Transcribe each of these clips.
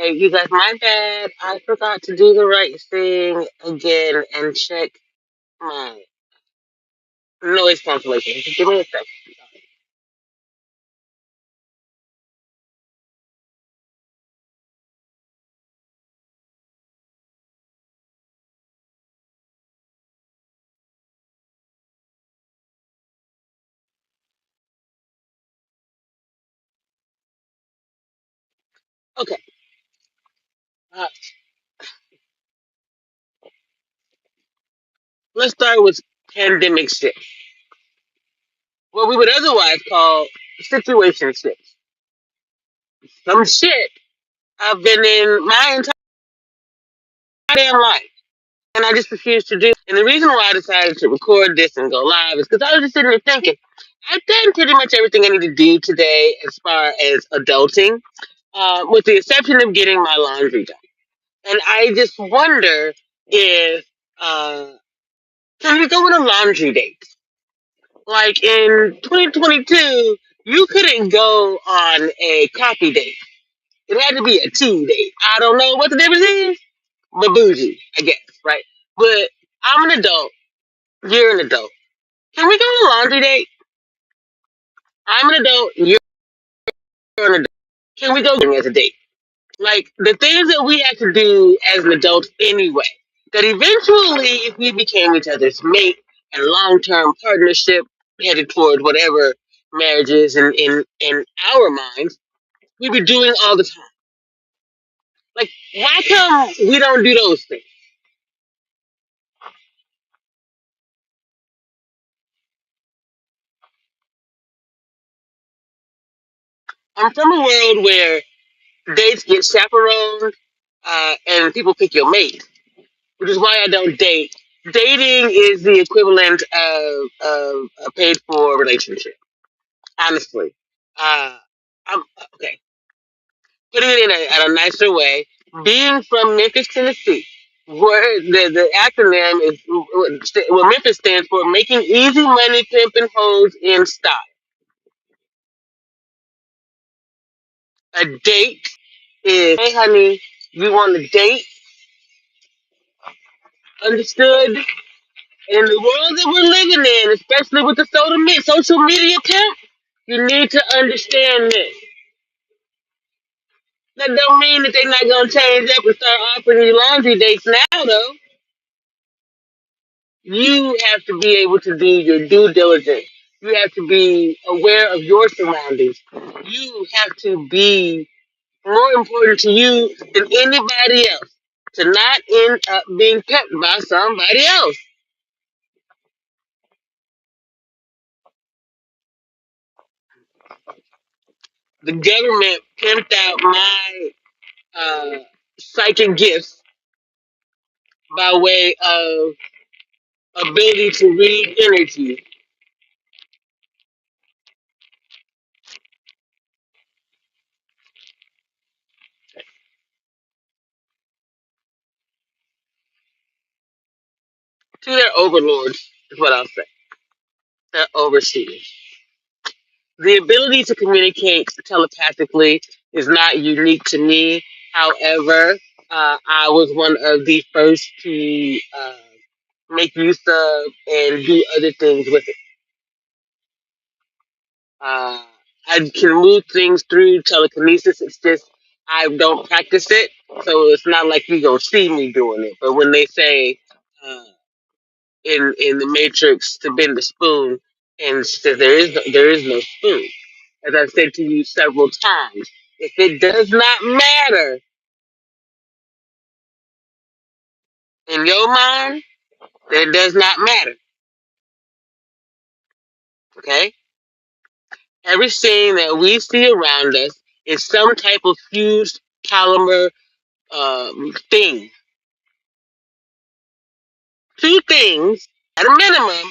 Hey, you guys, my bad. I forgot to do the right thing again and check my noise cancellation. Just give me a second. Okay, uh, let's start with pandemic shit. What we would otherwise call situation shit. Some shit I've been in my entire damn life. And I just refused to do. And the reason why I decided to record this and go live is because I was just sitting there thinking, I've done pretty much everything I need to do today as far as adulting, with the exception of getting my laundry done. And I just wonder if uh, can we go on a laundry date? Like in 2022, you couldn't go on a coffee date. It had to be a tea date. I don't know what the difference is, but bougie, I guess, right? But I'm an adult. You're an adult. Can we go on a laundry date? I'm an adult. You're an adult. Can we go as a date? Like the things that we have to do as an adult anyway. That eventually, if we became each other's mate and long-term partnership headed toward whatever marriage is in our minds, we be doing all the time. Like, why come we don't do those things? I'm from a world where dates get chaperoned, and people pick your mate, which is why I don't date. Dating is the equivalent of a paid for relationship, honestly. Uh, I'm okay. Putting it in a nicer way, being from Memphis, Tennessee, where the acronym is what Memphis stands for, making easy money pimping hoes in style. A date is, hey honey, you want a date? Understood? In the world that we're living in, especially with the social media pimp, you need to understand this. That don't mean that they're not gonna change up and start offering you laundry dates now, though. You have to be able to do your due diligence. You have to be aware of your surroundings. You have to be more important to you than anybody else to not end up being kept by somebody else. The government pimped out my uh, psychic gifts by way of ability to read energy to their overlords, is what I'll say, their overseers. The ability to communicate telepathically is not unique to me. However, I was one of the first to make use of and do other things with it. Uh, I can move things through telekinesis. It's just I don't practice it, so it's not like you gonna see me doing it. But when they say uh, in the Matrix to bend the spoon, and says there is no spoon, as I've said to you several times, if it does not matter in your mind, then it does not matter. Okay, everything that we see around us is some type of fused polymer thing. Two things at a minimum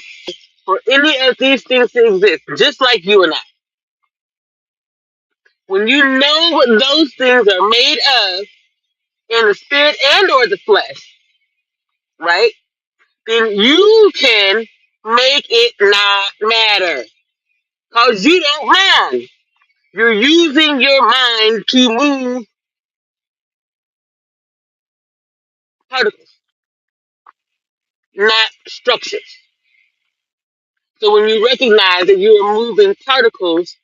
for any of these things to exist, just like you and I. When you know what those things are made of in the spirit and or the flesh, right? Then you can make it not matter. Cause you don't mind. You're using your mind to move particles, not structures. So when you recognize that you are moving particles,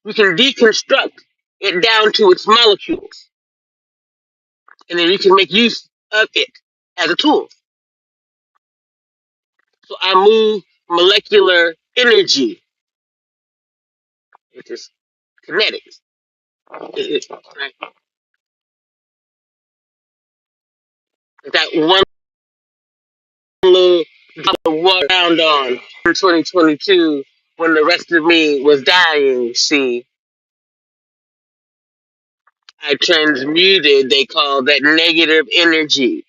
you can deconstruct it down to its molecules, and then you can make use of it as a tool. So I move molecular energy, which is kinetics. Right? That one little drop of water found on in 2022 when the rest of me was dying. See, I transmuted, they call that negative energy,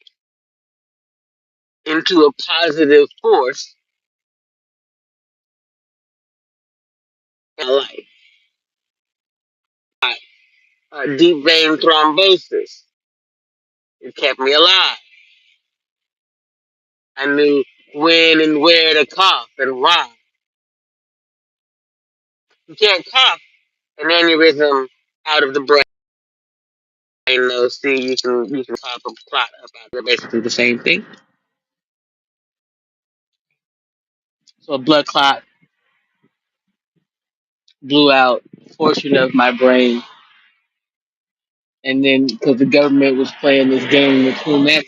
into a positive force in my life. Deep vein thrombosis. It kept me alive. I knew when and where to cough and why. You can't cough an aneurysm out of the brain. Though, see, you can cough a clot up out. They're basically the same thing. So a blood clot blew out a portion of my brain, and then because the government was playing this game with whomever,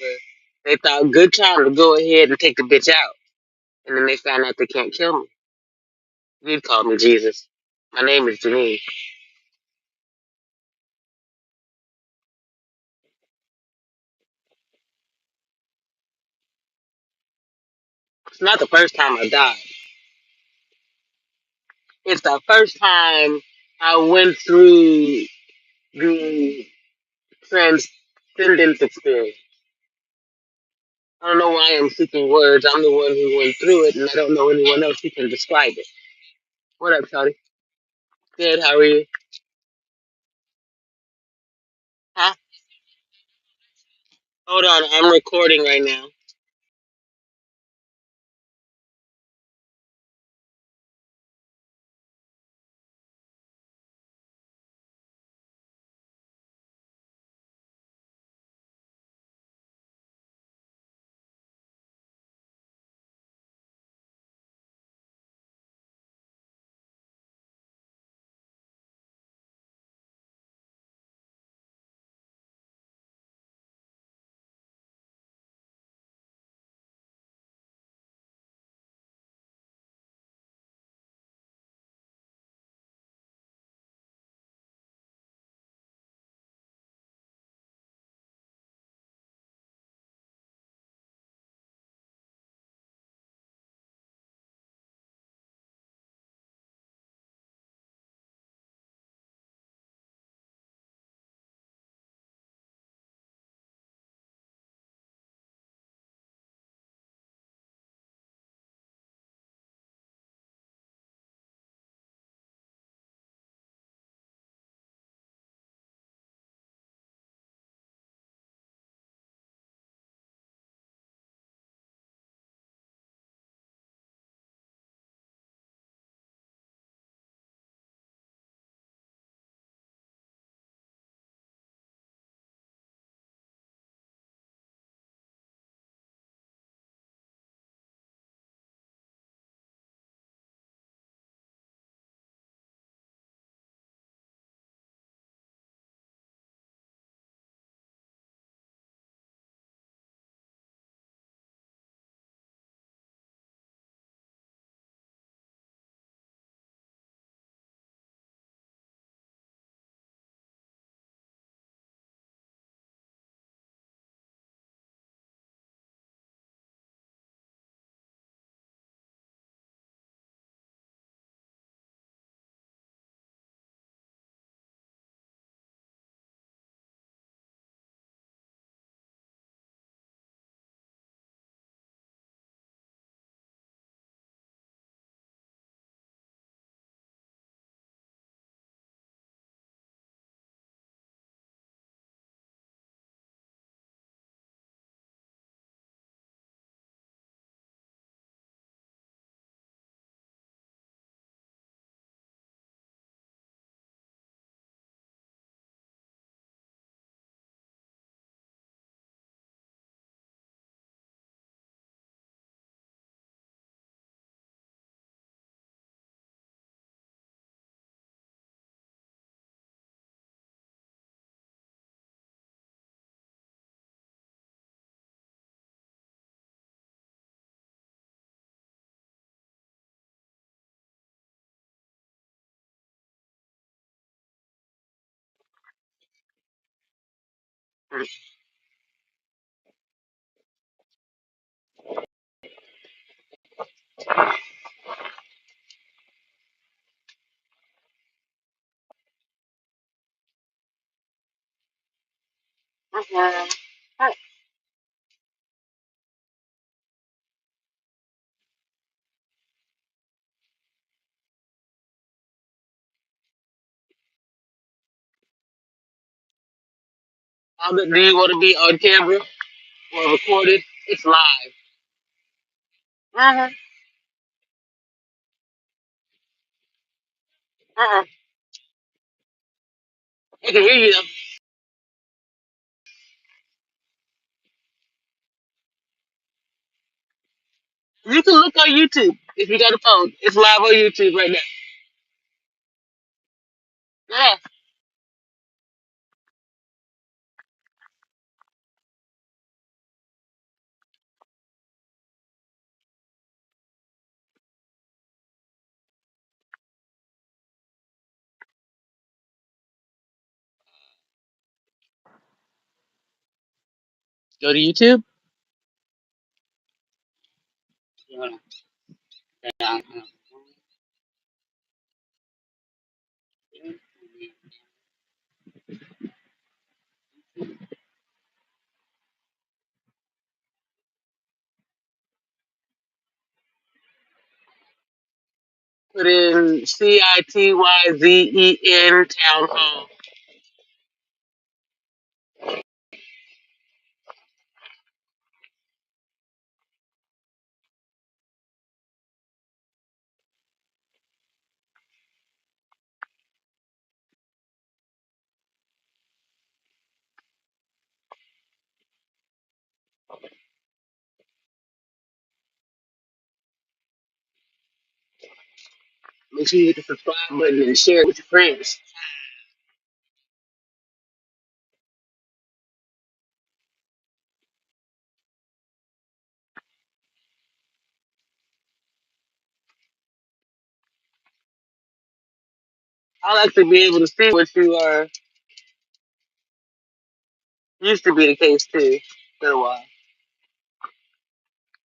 they thought good time to go ahead and take the bitch out. And then they found out they can't kill me. You'd call me Jesus. My name is Janine. It's not the first time I died. It's the first time I went through the transcendence experience. I don't know why I'm seeking words. I'm the one who went through it, and I don't know anyone else who can describe it. What up, Shawty? Good, how are you? Huh? Hold on, I'm recording right now. Mhm. Do you want to be on camera or recorded? It's live. Uh-huh. Uh-uh. I can hear you. You can look on YouTube if you got a phone. It's live on YouTube right now. Yeah. Go to YouTube. Yeah. Put in CITYZEN Town Hall. Make sure you hit the subscribe button and share it with your friends. I'll actually be able to see what you are. Used to be the case too. For a while.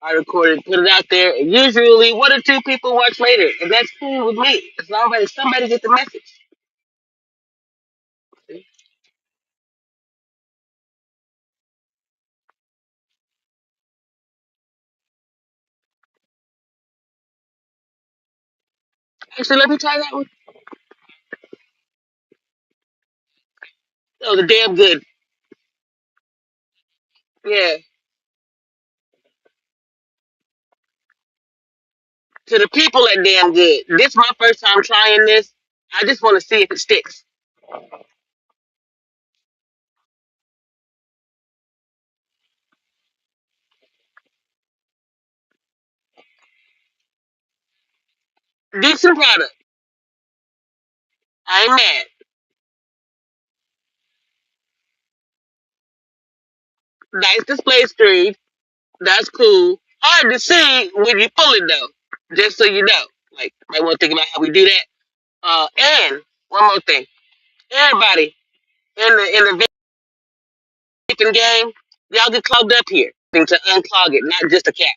I recorded, put it out there, and usually one or two people watch later, and that's cool with me. As long as somebody get the message. Actually, let me try that one. Oh, the damn good. Yeah. To the people at damn good. This is my first time trying this. I just want to see if it sticks. Decent product. I ain't mad. Nice display screen. That's cool. Hard to see when you pull it though. Just so you know. Like, might want to think about how we do that. And one more thing. Everybody in the vaping game, y'all get clogged up here. Thing to unclog it, not just a cap.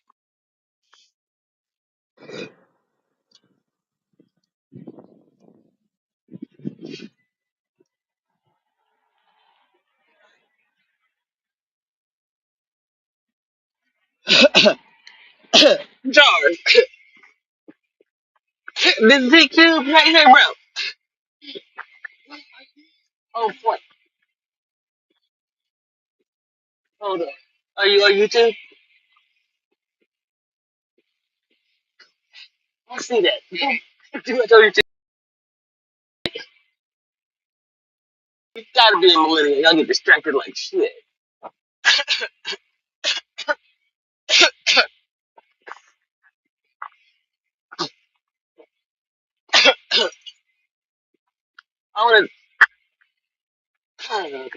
Jars. This is the cube right here, bro. Oh, what? Hold on. Are you on YouTube? I see that. I told you to. You gotta be a millennial. Y'all get distracted like shit. I wanna. Okay.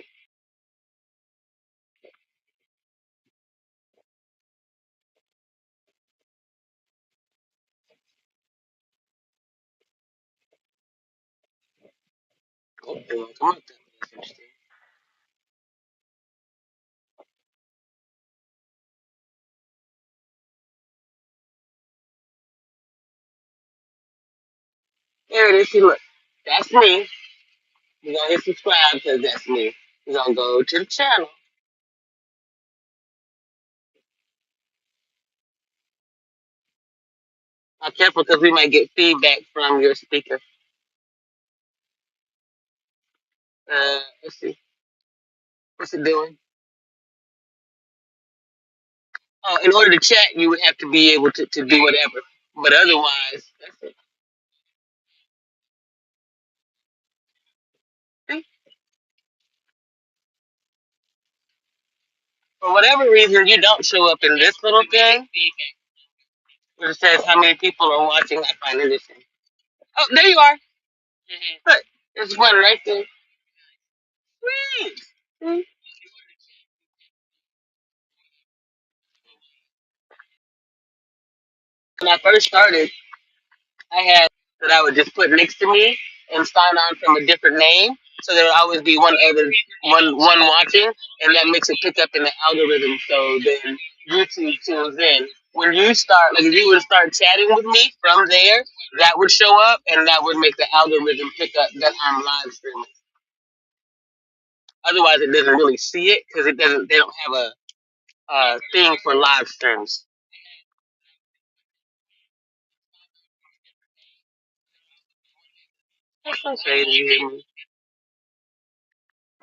Okay, come on. That's interesting. There it is. See, look, that's me. We're gonna hit subscribe because that's me. We're gonna go to the channel. Be careful because we might get feedback from your speaker. Let's see. What's it doing? Oh, in order to chat, you would have to be able to do whatever. But otherwise, that's it. See? For whatever reason, you don't show up in this little thing where it says how many people are watching. I find it interesting. Oh, there you are. Look, there's one right there. Sweet. See? When I first started, I had that I would just put next to me and sign on from a different name, so there would always be one watching, and that makes it pick up in the algorithm. So then YouTube tunes in. When you start, like if you would start chatting with me from there, that would show up, and that would make the algorithm pick up that I'm live streaming. Otherwise, it doesn't really see it because it doesn't. They don't have a thing for live streams. That's okay. Do you hear me?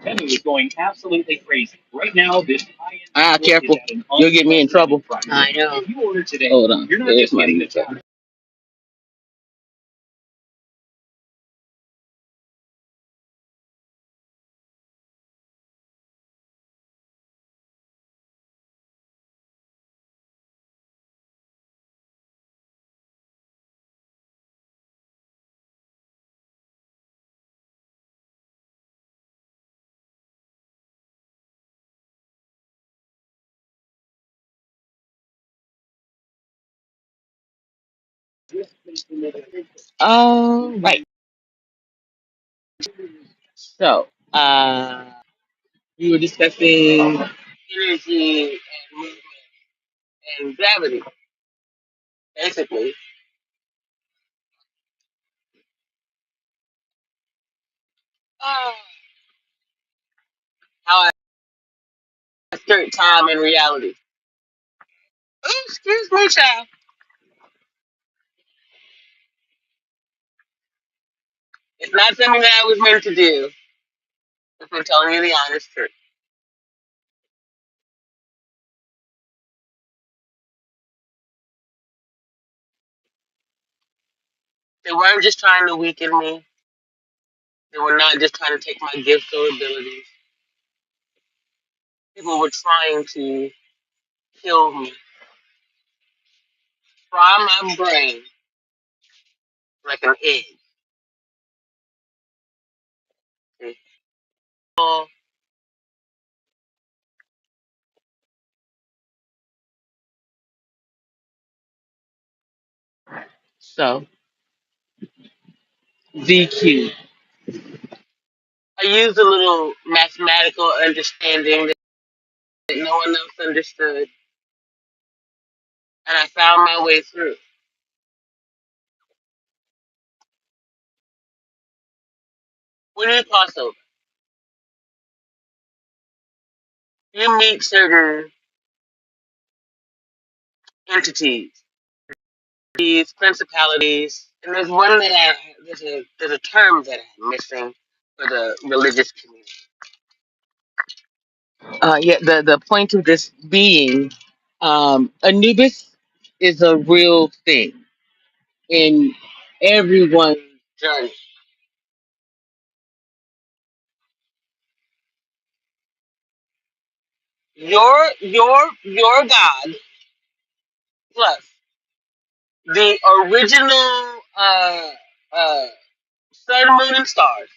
Penny is going absolutely crazy. Right now, this high-end Careful. You'll get me in trouble. I know. If you order today, Hold on. you're not There's just my getting the music. top. Right. So, we were discussing energy and movement and gravity, basically. Uh, how I assert time in reality. Oh, excuse me, child. It's not something that I was meant to do. If I'm telling you the honest truth. They weren't just trying to weaken me. They were not just trying to take my gifts or abilities. People were trying to kill me, fry my brain like an egg. So, DQ. I used a little mathematical understanding that no one else understood, and I found my way through. When you cross over, you meet certain entities, these principalities, and there's one that there's a term that I'm missing for the religious community. Yeah, the point of this being, Anubis is a real thing in everyone's journey. Your God plus the original uh, sun, moon, and stars,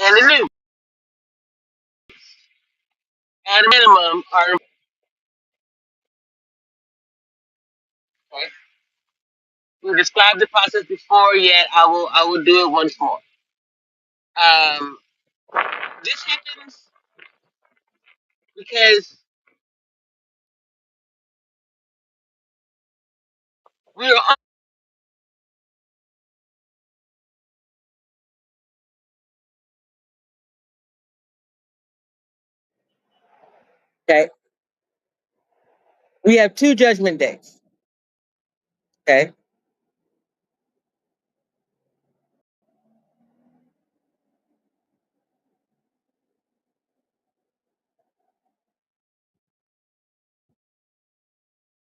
and the new at a minimum are okay. We described the process before, yet I will do it once more. Um, this happens because we are Okay. We have two judgment days. Okay.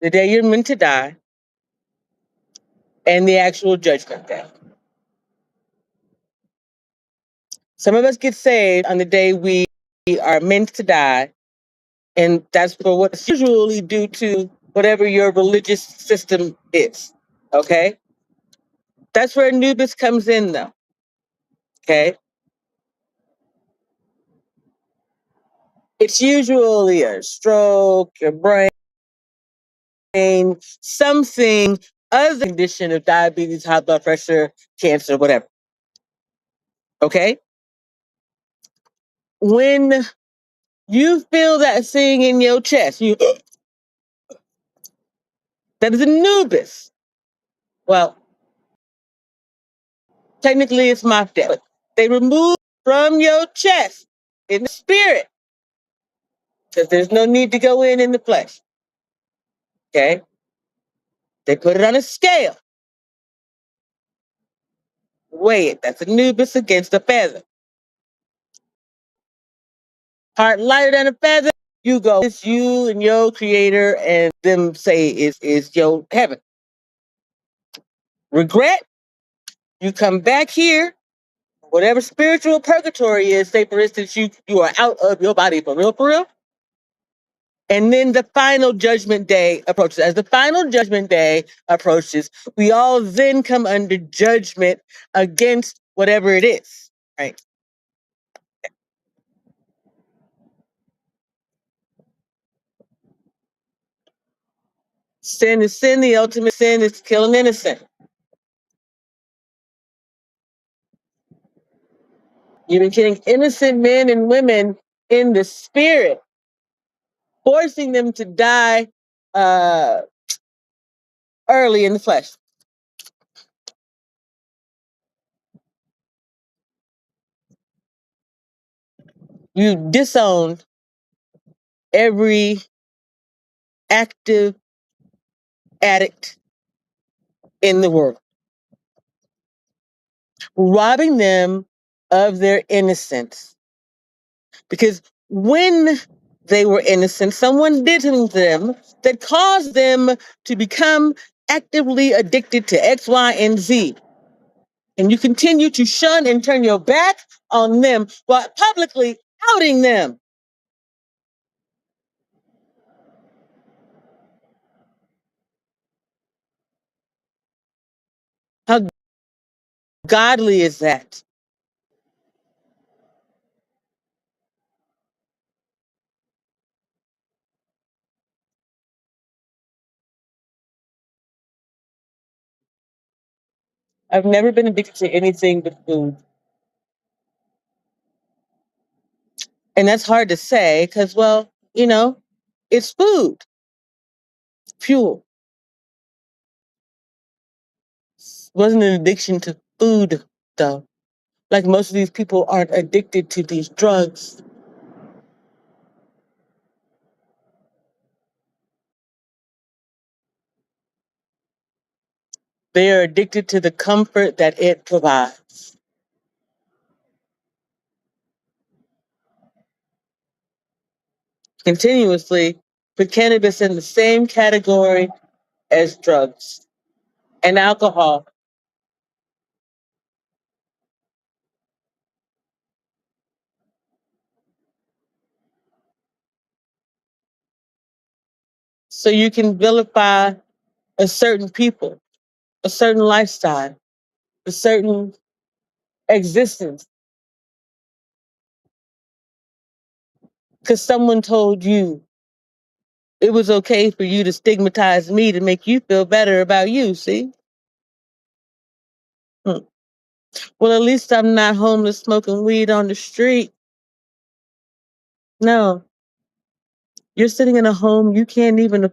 The day you're meant to die and the actual judgment day. Some of us get saved on the day we are meant to die, and that's for what's usually due to whatever your religious system is. Okay? That's where Anubis comes in, though. Okay? It's usually a stroke, your brain, something other condition of diabetes, high blood pressure, cancer, whatever. Okay? When you feel that thing in your chest, that is Anubis. Well, technically it's my death, but they remove from your chest in the spirit because there's no need to go in the flesh. Okay? They put it on a scale. Weigh it. That's Anubis against a feather. Heart lighter than a feather. You go. It's you and your creator, and them say is your heaven. Regret. You come back here. Whatever spiritual purgatory is, say for instance, you are out of your body for real, for real. And then the final judgment day approaches. As the final judgment day approaches, we all then come under judgment against whatever it is. Right? Sin is sin. The ultimate sin is killing innocent. You've been killing innocent men and women in the spirit, forcing them to die uh, early in the flesh. You disowned every active addict in the world, robbing them of their innocence. Because when they were innocent, someone did something to them that caused them to become actively addicted to X, Y, and Z. And you continue to shun and turn your back on them while publicly outing them. How godly is that? I've never been addicted to anything but food. And that's hard to say because, well, it's food, fuel. Wasn't an addiction to food, though. Like most of these people aren't addicted to these drugs. They are addicted to the comfort that it provides. Continuously put cannabis in the same category as drugs and alcohol. So you can vilify a certain people, a certain lifestyle, a certain existence because someone told you it was okay for you to stigmatize me to make you feel better about you, see? Hmm. Well, at least I'm not homeless smoking weed on the street. No, you're sitting in a home you can't even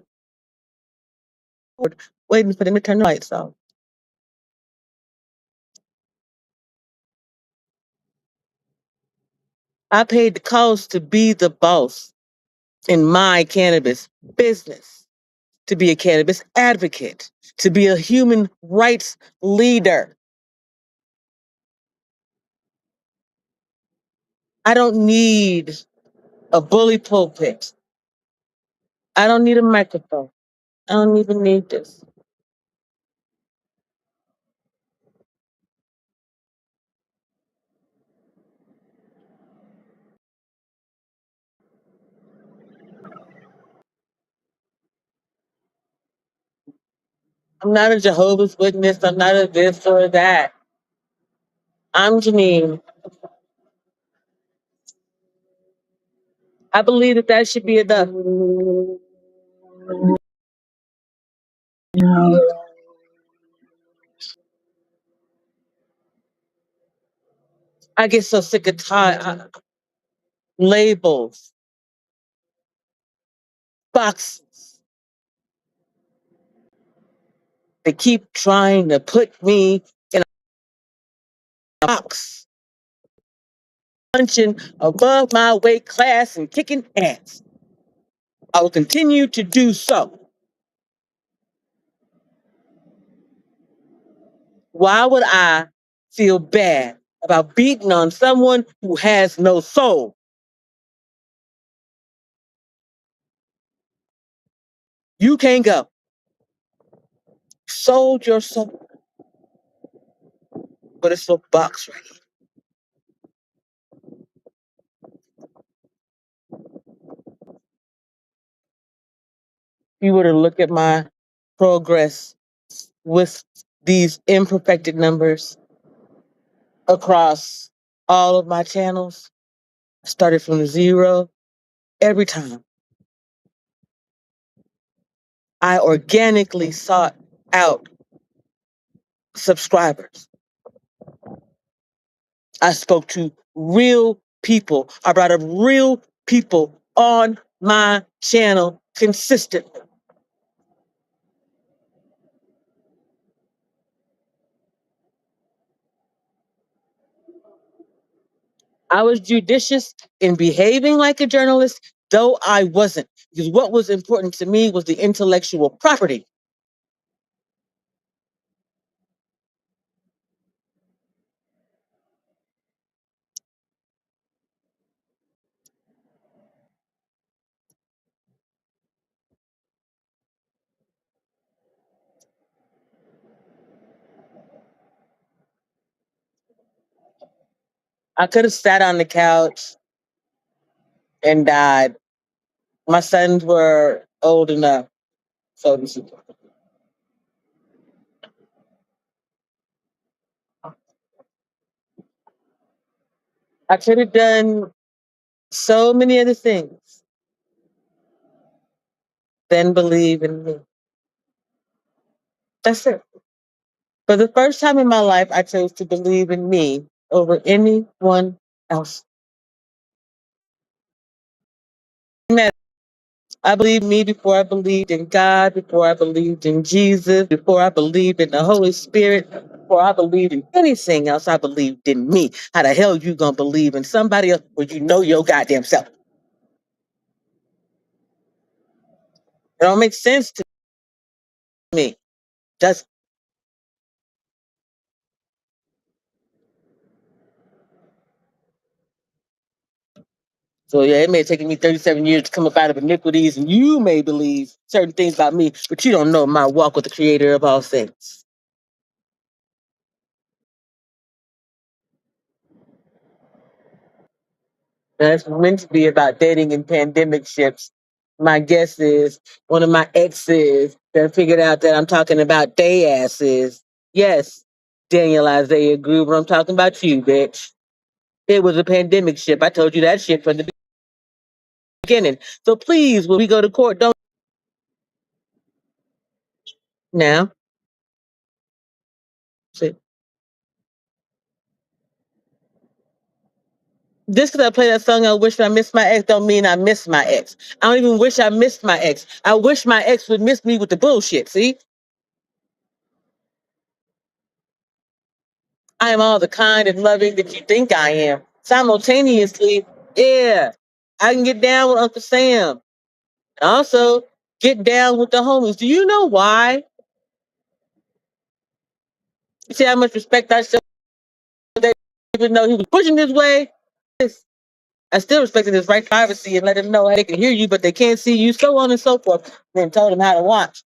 afford, waiting for them to turn the lights off. I paid the cost to be the boss. in my cannabis business, to be a cannabis advocate, to be a human rights leader. I don't need a bully pulpit. I don't need a microphone. I don't even need this. I'm not a Jehovah's Witness. I'm not a this or that. I'm Janine. I believe that that should be enough. I get so sick of labels, boxes. They keep trying to put me in a box, punching above my weight class and kicking ass. I will continue to do so. Why would I feel bad about beating on someone who has no soul? You can't go. Sold your soul, but it's a box right here. If you were to look at my progress with these imperfected numbers across all of my channels, I started from zero every time. I organically sought out subscribers. I spoke to real people. I brought up real people on my channel consistently. I was judicious in behaving like a journalist, though I wasn't, because what was important to me was the intellectual property. I could have sat on the couch and died. My sons were old enough, so to speak. I could have done so many other things than believe in me. That's it. For the first time in my life, I chose to believe in me over anyone else. I believed me before I believed in God, before I believed in Jesus, before I believed in the Holy Spirit, before I believed in anything else. I believed in me. How the hell you gonna believe in somebody else when you know your goddamn self? It don't make sense to me. Just so yeah, it may have taken me 37 years to come up out of iniquities, and you may believe certain things about me, but you don't know my walk with the Creator of all things. That's meant to be about dating and pandemic ships. My guess is one of my exes that figured out that I'm talking about they asses. Yes, Daniel Isaiah Gruber, I'm talking about you, bitch. It was a pandemic ship. I told you that shit from the beginning. So please, when we go to court, don't now. See, just because I play that song, I wish I missed my ex, don't mean I miss my ex. I don't even wish I missed my ex. I wish my ex would miss me with the bullshit. See, I am all the kind and loving that you think I am. Simultaneously, yeah, I can get down with Uncle Sam. Also, get down with the homies. Do you know why? You see how much respect I showed that, even though he was pushing his way? I still respected his right to privacy and let him know they can hear you, but they can't see you, so on and so forth. Then told him how to watch.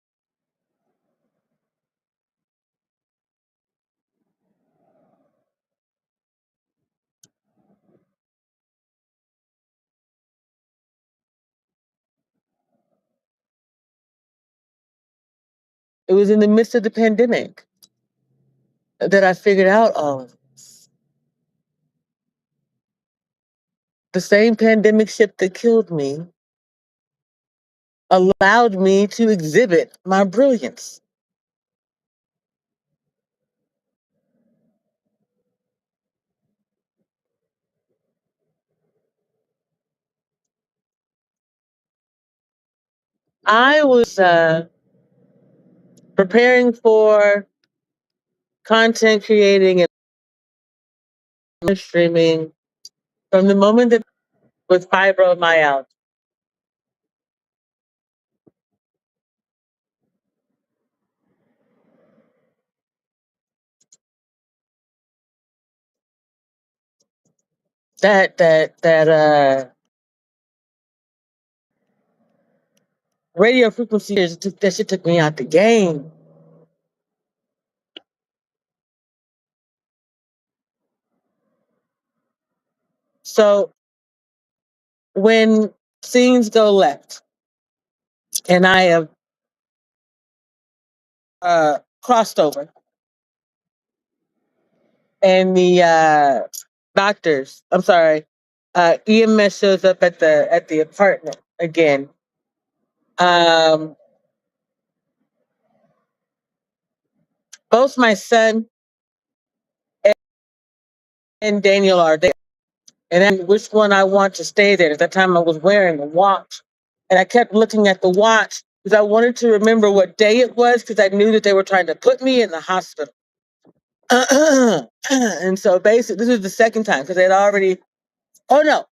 It was in the midst of the pandemic that I figured out all of this. The same pandemic ship that killed me allowed me to exhibit my brilliance. I was preparing for content creating and streaming from the moment that with fibromyalgia. That radio frequency that shit took me out the game. So when scenes go left and I have crossed over and the doctors, I'm sorry, EMS shows up at the apartment again. Um, Both my son and Daniel are there, and then which one I want to stay there. At that time, I was wearing a watch, and I kept looking at the watch because I wanted to remember what day it was because I knew that they were trying to put me in the hospital. And so basically, this was the second time because they'd already. Oh no,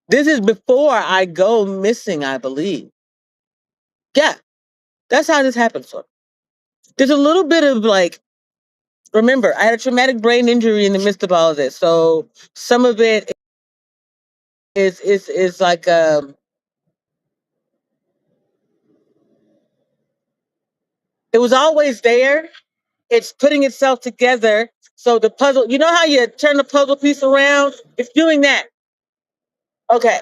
this is before I go missing, I believe. Yeah, that's how this happened. So there's a little bit of like, remember, I had a traumatic brain injury in the midst of all of this. So some of it is like it was always there. It's putting itself together. So the puzzle, you know how you turn the puzzle piece around? It's doing that. Okay.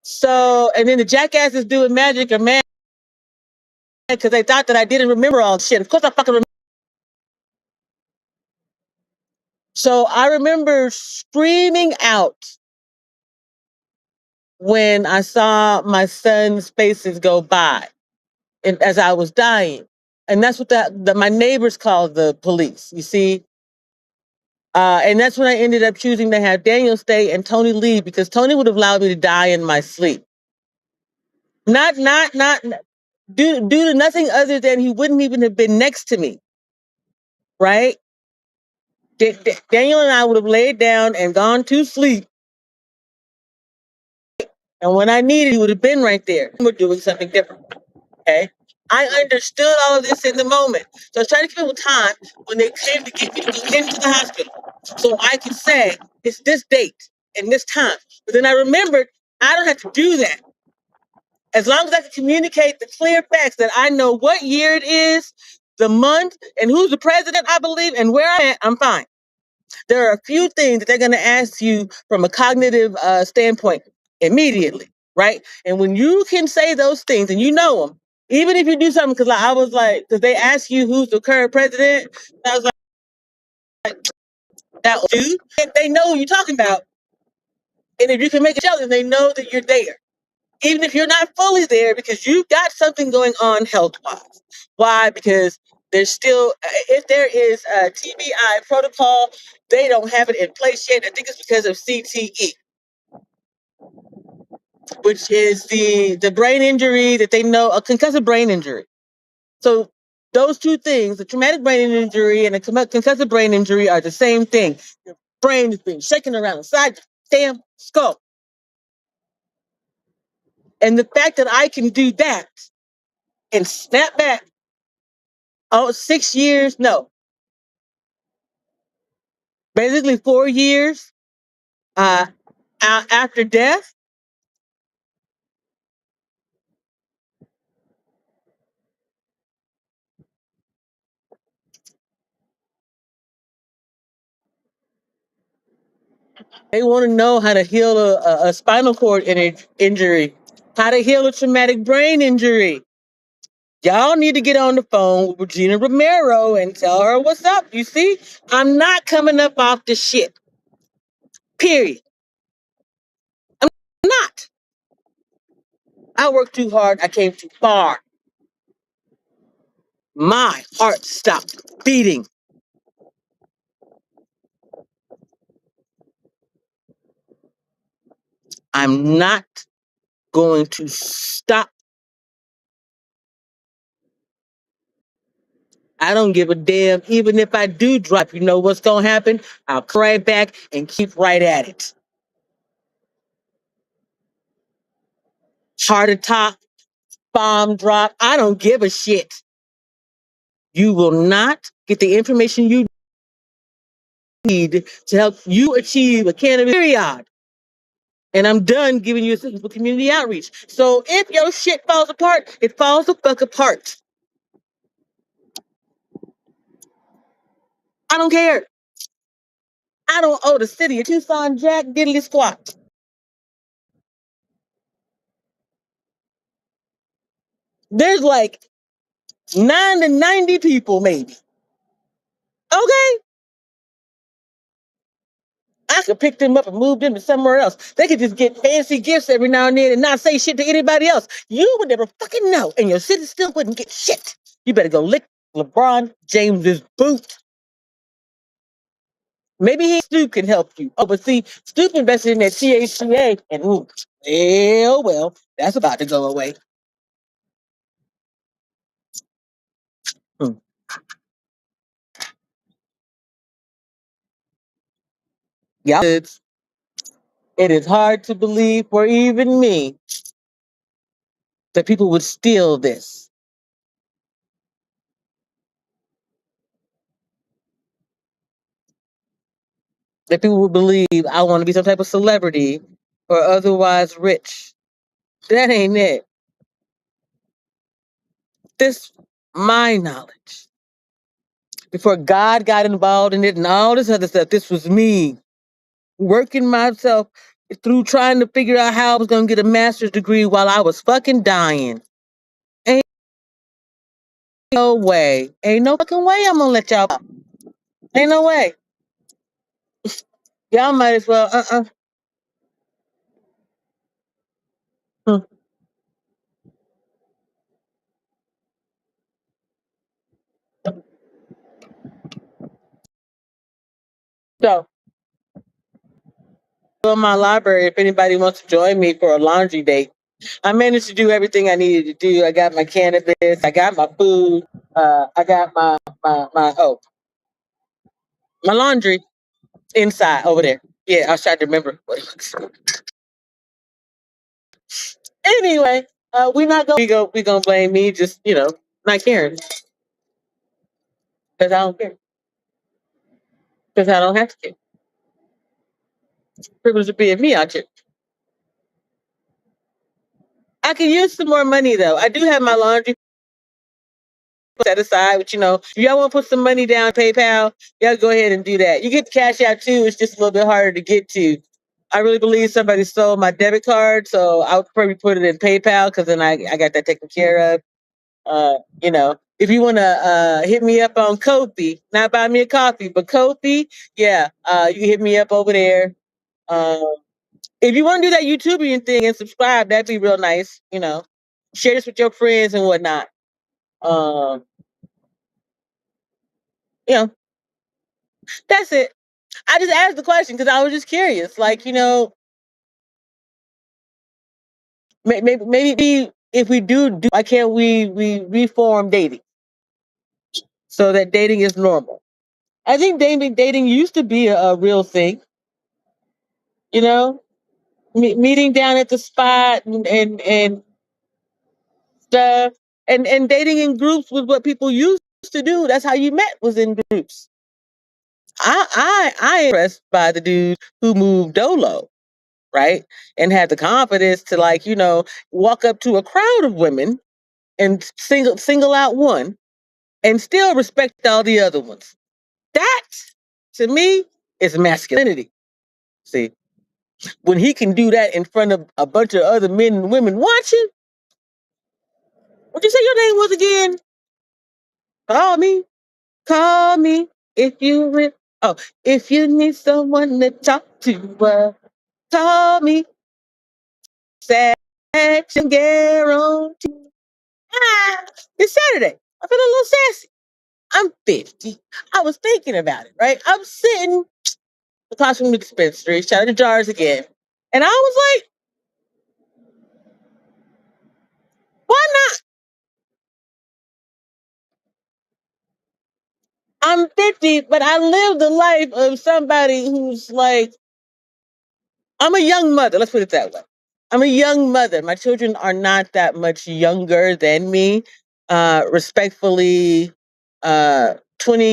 So and then the jackass is doing magic or man because they thought that I didn't remember all shit. Of course I fucking remember. So I remember screaming out when I saw my son's faces go by and as I was dying. And that's what my neighbors called the police, you see? And that's when I ended up choosing to have Daniel stay and Tony leave because Tony would have allowed me to die in my sleep. Not due to nothing other than he wouldn't even have been next to me, right? Daniel and I would have laid down and gone to sleep. And when I needed, he would have been right there. We're doing something different. Okay. I understood all of this in the moment. So I was trying to give people time when they came to get me to go into the hospital. So I could say, it's this date and this time. But then I remembered I don't have to do that. As long as I can communicate the clear facts that I know what year it is, the month, and who's the president, I believe, and where I'm at, I'm fine. There are a few things that they're going to ask you from a cognitive standpoint immediately, right? And when you can say those things and you know them, even if you do something, because I was like, because they ask you who's the current president, I was like, that dude, they know who you're talking about. And if you can make it tell them, they know that you're there. Even if you're not fully there, because you've got something going on health wise. Why? Because there's still, if there is a TBI protocol, they don't have it in place yet. I think it's because of CTE, which is the brain injury that they know, a concussive brain injury. So those two things, the traumatic brain injury and a concussive brain injury, are the same thing. Your Brain has been shaking around inside your damn skull. And the fact that I can do that and snap back, oh, 6 years, no, basically 4 years uh, after death, they want to know how to heal a spinal cord injury, how to heal a traumatic brain injury. Y'all need to get on the phone with Regina Romero and tell her what's up. You see, I'm not coming up off the shit. Period. I'm not. I worked too hard. I came too far. My heart stopped beating. I'm not going to stop. I don't give a damn. Even if I do drop, you know what's going to happen? I'll cry back and keep right at it. Heart attack, bomb drop. I don't give a shit. You will not get the information you need to help you achieve a cannabis period. And I'm done giving you assistance for community outreach. So if your shit falls apart, it falls the fuck apart. I don't care. I don't owe the city of Tucson jack diddly squat. There's like 9 to 90 people, maybe. Okay? I could pick them up and move them to somewhere else. They could just get fancy gifts every now and then and not say shit to anybody else. You would never fucking know, and your city still wouldn't get shit. You better go lick LeBron James's boot. Maybe Stoop can help you. Oh, but see, Stoop invested in that THCA, and well, that's about to go away. Hmm. Yeah, it is hard to believe for even me that people would steal this. That people would believe I want to be some type of celebrity or otherwise rich. That ain't it. This, my knowledge. Before God got involved in it and all this other stuff, this was me working myself through trying to figure out how I was going to get a master's degree while I was fucking dying. Ain't no way. Ain't no fucking way I'm going to let y'all. Ain't no way. Y'all might as well, Hmm. So, in my library, if anybody wants to join me for a laundry date, I managed to do everything I needed to do. I got my cannabis, I got my food, I got my laundry inside over there. Yeah, I was trying to remember what it looks like. Anyway, we're not gonna we gonna blame me, just not caring because I don't care because I don't have to care. Privilege of being me out here. I can use some more money though. I do have my laundry set aside, but if y'all want to put some money down PayPal, y'all go ahead and do that. You get the cash out too. It's just a little bit harder to get to. I really believe somebody stole my debit card, so I'll probably put it in PayPal because then I got that taken care of. If you want to hit me up on Kofi, not buy me a coffee, but Kofi, yeah, you can hit me up over there. Um, if you want to do that YouTubian thing and subscribe, that'd be real nice. Share this with your friends and whatnot. Um, you know, that's it. I just asked the question because I was just curious. Like, maybe if we do, why can't we reform dating so that dating is normal? I think dating used to be a real thing, you know, meeting down at the spot and stuff. And dating in groups was what people used to do. That's how you met, was in groups. I am impressed by the dude who moved dolo, right? And had the confidence to, like, walk up to a crowd of women and single out one and still respect all the other ones. That, to me, is masculinity. See, when he can do that in front of a bunch of other men and women watching, what you say your name was again? Call me. Call me if you will. Oh, if you need someone to talk to, call me. Satisfaction guarantee. Ah, it's Saturday. I feel a little sassy. I'm 50. I was thinking about it, right? I'm sitting across from the dispensary, shout out to Jars again. And I was like, why not? I'm 50, but I live the life of somebody who's like, I'm a young mother. Let's put it that way. I'm a young mother. My children are not that much younger than me. Respectfully, 20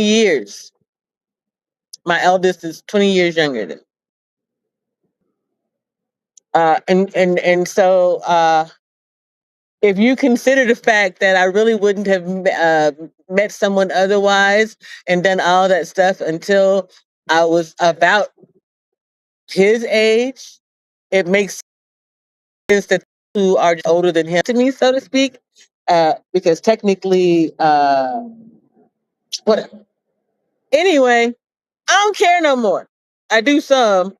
years. My eldest is 20 years younger than me. And so if you consider the fact that I really wouldn't have met someone otherwise and done all that stuff until I was about his age, it makes sense that who are older than him to me, so to speak, because technically, whatever. Anyway, I don't care no more. I do some.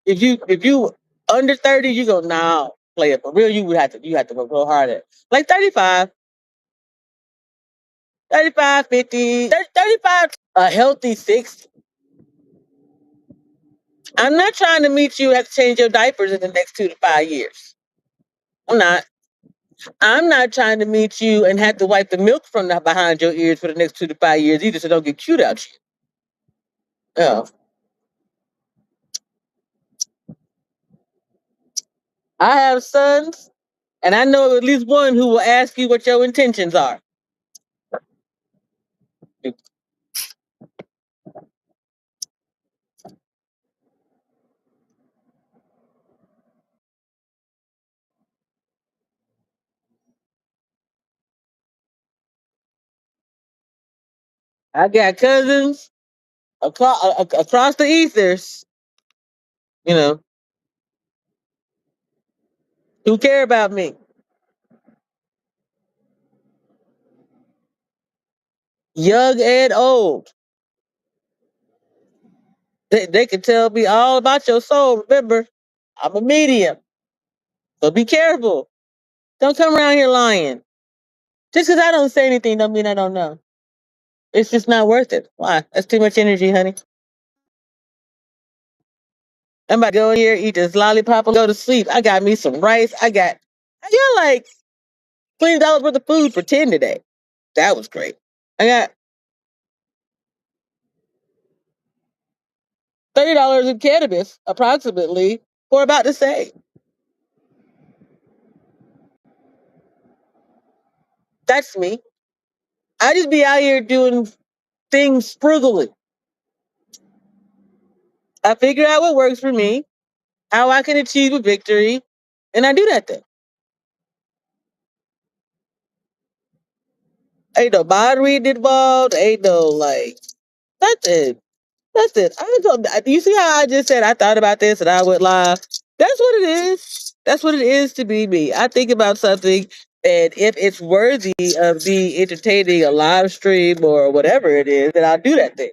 If you under 30, you go now play it for real. You have to go real hard at it. Like 35, 35, 50, 35, a healthy 60. I'm not trying to meet you have to change your diapers in the next 2 to 5 years. I'm not. I'm not trying to meet you and have to wipe the milk from the behind your ears for the next 2 to 5 years either, so don't get cute out you. Oh, I have sons, and I know at least one who will ask you what your intentions are. I got cousins across the ethers, you know, who care about me, young and old. They can tell me all about your soul. Remember, I'm a medium, so be careful. Don't come around here lying. Just because I don't say anything don't mean I don't know. It's just not worth it. Why? That's too much energy, honey. I'm about to go in here, eat this lollipop, and go to sleep. I got me some rice. I got like $20 worth of food for 10 today. That was great. I got $30 in cannabis, approximately, for about the same. That's me. I just be out here doing things frugally. I figure out what works for me, how I can achieve a victory, and I do that thing. Ain't no mind reading involved. Ain't no like nothing. That's it. I don't. Do you see how I just said I thought about this and I would lie? That's what it is. That's what it is to be me. I think about something, and if it's worthy of me entertaining a live stream or whatever it is, then I'll do that thing.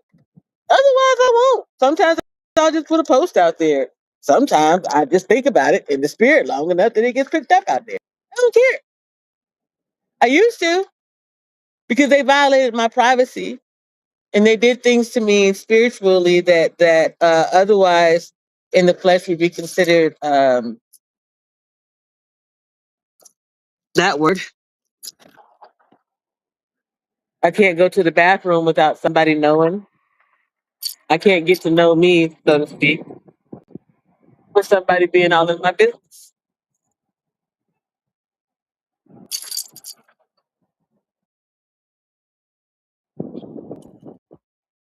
Otherwise, I won't. Sometimes I'll just put a post out there. Sometimes I just think about it in the spirit long enough that it gets picked up out there. I don't care. I used to because they violated my privacy and they did things to me spiritually that otherwise in the flesh would be considered that word. I can't go to the bathroom without somebody knowing. I can't get to know me, so to speak, with somebody being all in my business.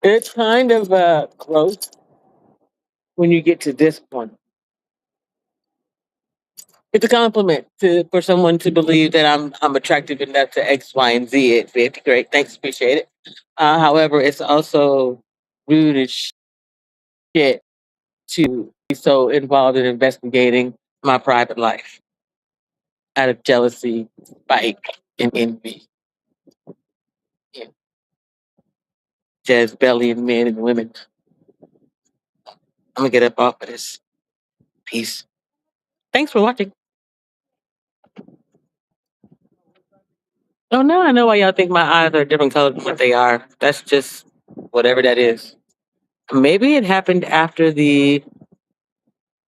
It's kind of growth when you get to this point. It's a compliment for someone to believe that I'm attractive enough to X, Y, and Z. It's great. Thanks, appreciate it. However, it's also rude as shit to be so involved in investigating my private life out of jealousy, spite, and envy. Yeah. Jezebelian men and women. I'm gonna get up off of this. Peace. Thanks for watching. Oh, now I know why y'all think my eyes are a different color than what they are. That's just whatever that is. Maybe it happened after the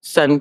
sun